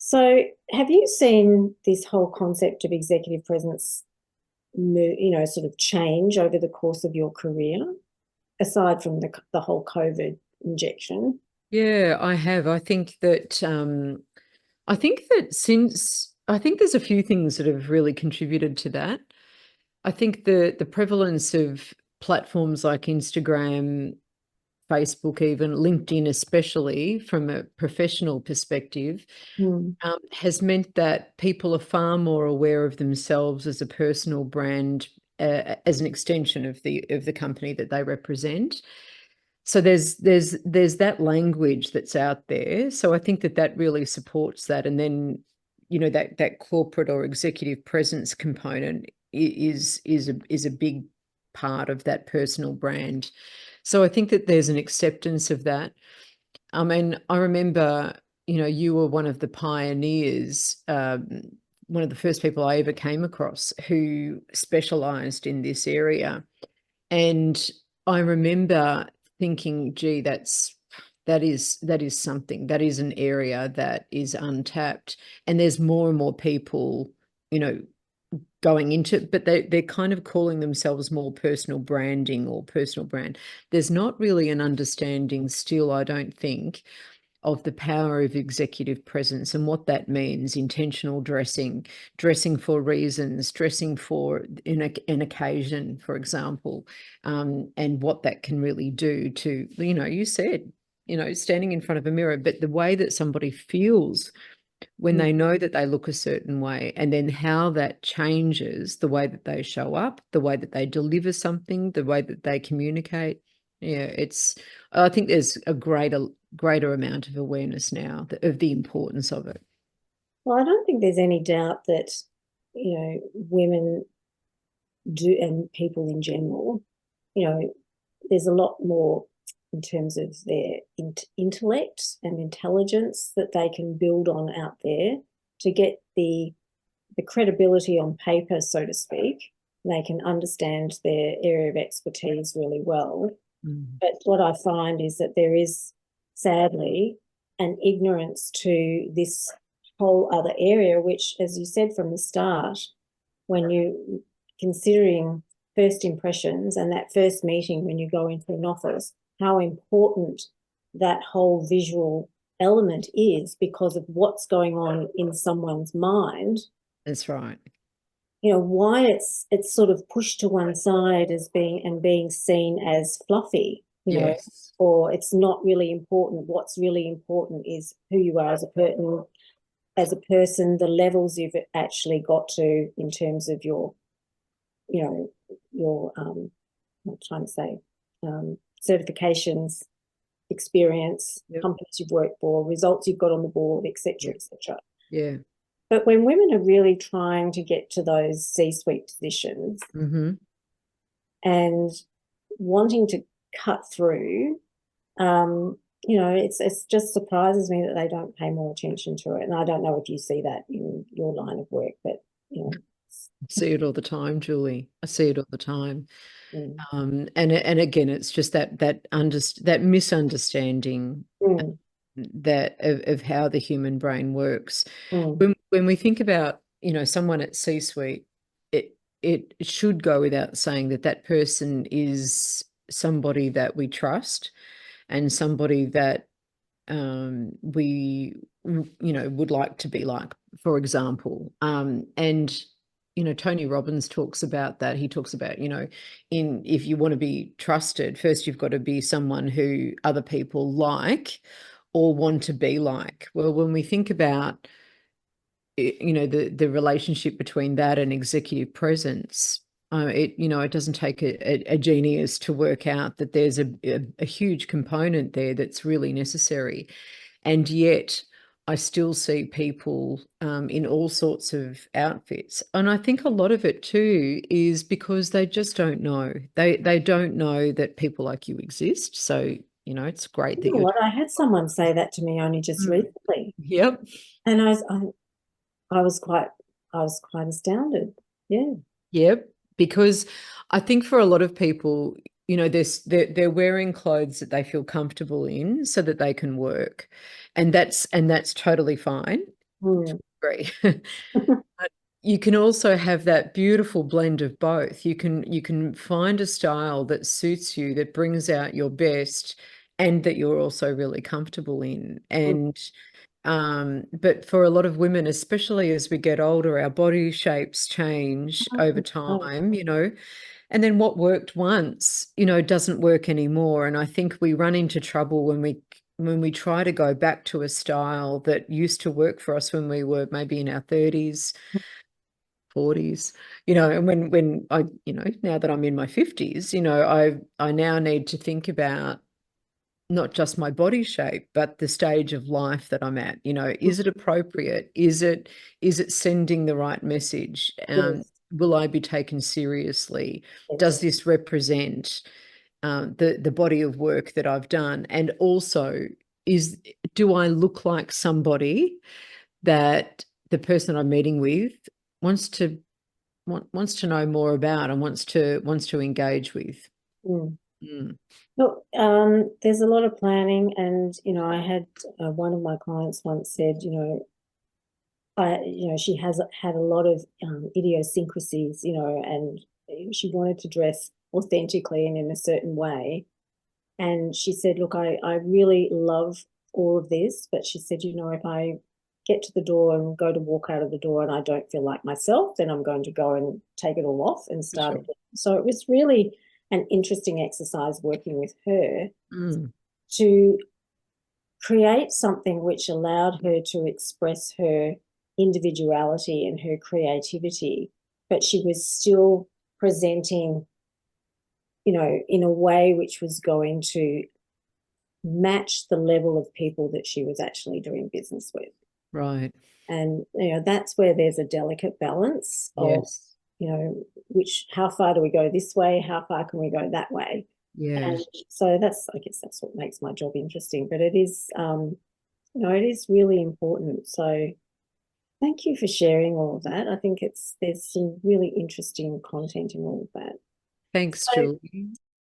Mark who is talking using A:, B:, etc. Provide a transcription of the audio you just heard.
A: So, have you seen this whole concept of executive presence, sort of change over the course of your career, aside from the whole COVID injection?
B: Yeah, I have. I think there's a few things that have really contributed to that. I think the prevalence of platforms like Instagram, Facebook, even LinkedIn, especially from a professional perspective,
A: Mm,
B: has meant that people are far more aware of themselves as a personal brand, as an extension of the company that they represent. So there's that language that's out there. So I think that that really supports that. And then, that corporate or executive presence component is a big part of that personal brand. So I think that there's an acceptance of that. I mean, I remember, you were one of the pioneers, one of the first people I ever came across who specialized in this area. And I remember thinking, gee, that is something. That is an area that is untapped. And there's more and more people, you know, going into it, but they're kind of calling themselves more personal branding or personal brand. There's not really an understanding still, I don't think, of the power of executive presence and what that means. Intentional dressing, dressing for reasons, dressing for an occasion, for example, and what that can really do to, you said, standing in front of a mirror, but the way that somebody feels when
A: mm.
B: they know that they look a certain way, and then how that changes the way that they show up, the way that they deliver something, the way that they communicate. Yeah, I think there's a greater amount of awareness now of the importance of it.
A: Well, I don't think there's any doubt that, women do, and people in general, there's a lot more in terms of their intellect and intelligence that they can build on out there to get the credibility on paper, so to speak. They can understand their area of expertise really well.
B: Mm.
A: But what I find is that there is, sadly, an ignorance to this whole other area, which, as you said from the start, when you considering first impressions and that first meeting when you go into an office, how important that whole visual element is because of what's going on in someone's mind.
B: That's right.
A: Why it's sort of pushed to one side as being seen as fluffy,
B: Yes.
A: or it's not really important. What's really important is who you are as a person, the levels you've actually got to in terms of you know, your I'm trying to say, certifications, experience,
B: Yep.
A: companies you've worked for, results you've got on the board, etc.,
B: Yep.
A: etc.
B: Yeah.
A: But when women are really trying to get to those C-suite positions
B: Mm-hmm.
A: and wanting to cut through, it's just surprises me that they don't pay more attention to it. And I don't know if you see that in your line of work, but you know,
B: I see it all the time, Julie. I see it all the time.
A: mm,
B: And again, it's just that misunderstanding,
A: mm,
B: that of how the human brain works.
A: mm,
B: When we think about, someone at C-suite, it should go without saying that that person is somebody that we trust and somebody that, we would like to be like, for example. And Tony Robbins talks about that. He talks about, in if you want to be trusted, first you've got to be someone who other people like or want to be like. Well, when we think about the relationship between that and executive presence, it doesn't take a genius to work out that there's a huge component there that's really necessary. And yet I still see people, in all sorts of outfits. And I think a lot of it too is because they just don't know. They don't know that people like you exist. So, it's great
A: you
B: that
A: know
B: you're.
A: what? I had someone say that to me only just
B: Mm.
A: recently,
B: Yep.
A: and I was quite I was quite astounded. Yeah.
B: Yep. Because I think for a lot of people, they're wearing clothes that they feel comfortable in so that they can work. And that's totally fine.
A: Mm.
B: Agree. But you can also have that beautiful blend of both. You can find a style that suits you, that brings out your best, and that you're also really comfortable in.
A: Mm.
B: And but for a lot of women, especially as we get older, our body shapes change over
A: Oh,
B: time, and then what worked once, doesn't work anymore. And I think we run into trouble when we try to go back to a style that used to work for us when we were maybe in our 30s, 40s, and when I, now that I'm in my 50s, I now need to think about not just my body shape, but the stage of life that I'm at. Is it appropriate? Is it sending the right message?
A: yes,
B: Will I be taken seriously? Does
A: yes.
B: this represent the body of work that I've done? And also, is do I look like somebody that the person I'm meeting with wants to wants to know more about and wants to engage with?
A: Mm.
B: Mm,
A: Look, there's a lot of planning, and I had one of my clients once said, she has had a lot of idiosyncrasies, and she wanted to dress authentically and in a certain way. And she said, look, I really love all of this, but she said, if I get to the door and go to walk out of the door and I don't feel like myself, then I'm going to go and take it all off and
B: for
A: start
B: sure.
A: again. So it was really an interesting exercise working with her
B: Mm,
A: to create something which allowed her to express her individuality and her creativity, but she was still presenting, in a way which was going to match the level of people that she was actually doing business with.
B: right.
A: And, that's where there's a delicate balance of,
B: Yes.
A: how far do we go this way? How far can we go that way?
B: Yeah.
A: And so I guess that's what makes my job interesting, but it is, it is really important. So thank you for sharing all of that. I think there's some really interesting content in all of that.
B: Thanks,
A: So
B: Julie.